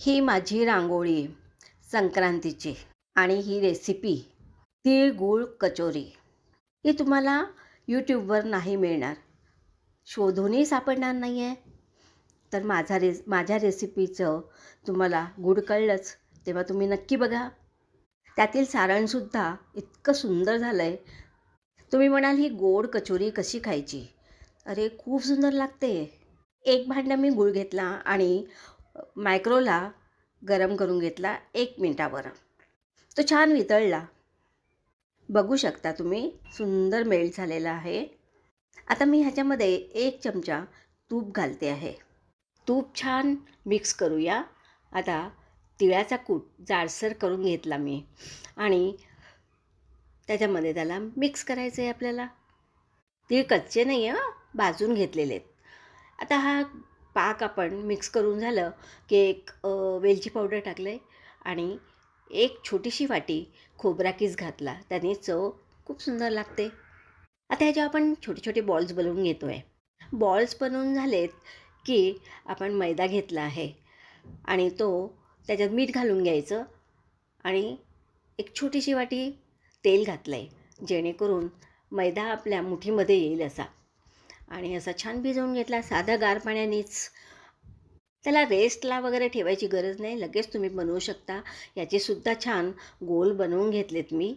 ही माझी रांगोळी संक्रांतीची आणि ही रेसिपी तीळ गूळ कचोरी. ही तुम्हाला यूट्यूबवर नाही मिळणार, शोधूनही सापडणार नाही आहे. तर माझ्या रेसिपीचं तुम्हाला गूढ कळलंच, तेव्हा तुम्ही नक्की बघा. त्यातील सारणसुद्धा इतकं सुंदर झालं आहे. तुम्ही म्हणाल ही गोड कचोरी कशी खायची? अरे खूप सुंदर लागते. एक भांडं मी गूळ घेतला आणि मायक्रोला गरम करून घेतला 1 मिनिटावर. तो छान वितळला. बघू शकता तुम्ही, सुंदर मेल्ट झालेला आहे. आता मी ह्याच्यामध्ये 1 चमचा तूप घालते आहे. तूप छान मिक्स करूया. आता तिळाचा कूट जाडसर करून घेतला मी आणि त्याच्यामध्ये त्याला मिक्स करायचं आहे आपल्याला. तीळ कच्चे नाही आहे हां, भाजून घेतलेले आहेत. आता हा पाक आपण मिक्स करून झालं की वेलची पावडर टाकलं आहे आणि एक छोटीशी वाटी खोबरा कीस घातला. त्याने चव खूप सुंदर लागते. आता ह्याचे आपण छोटे छोटे बॉल्स बनवून घेतो आहे. बॉल्स बनवून झालेत की आपण मैदा घेतला आहे आणि तो त्याच्यात मीठ घालून घ्यायचं आणि एक छोटीशी वाटी तेल घातलं आहे, जेणेकरून मैदा आपल्या मुठीमध्ये येईल असा. आणि असा छान भिजवून घेतला साध्या गार पाण्यानेच. त्याला रेस्टला वगैरे ठेवायची गरज नाही, लगेच तुम्ही बनवू शकता. याचेसुद्धा छान गोल बनवून घेतलेत मी.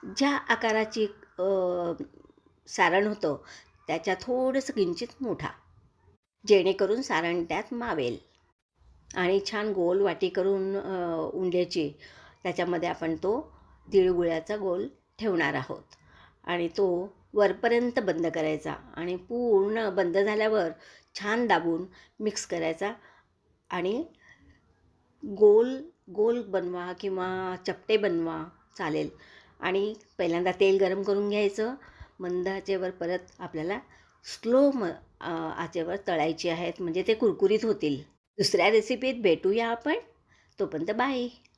ज्या आकाराची सारण होतं त्याच्या थोडंसं किंचित मोठा, जेणेकरून सारण त्यात मावेल. आणि छान गोल वाटी करून उंड्याची त्याच्यामध्ये आपण तो तिळगुळाचा गोल ठेवणार आहोत आणि तो वरपर्यंत बंद करायचा आणि पूर्ण बंद झाल्यावर छान दाबून मिक्स करायचा आणि गोल गोल बनवा किंवा चपटे बनवा, चालेल. आणि पहिल्यांदा तेल गरम करून घ्यायचं. मंद आचेवर परत आपल्याला स्लो आचेवर तळायचे आहेत, म्हणजे ते कुरकुरीत होतील. दुसऱ्या रेसिपीत भेटूया आपण. तोपर्यंत बाय.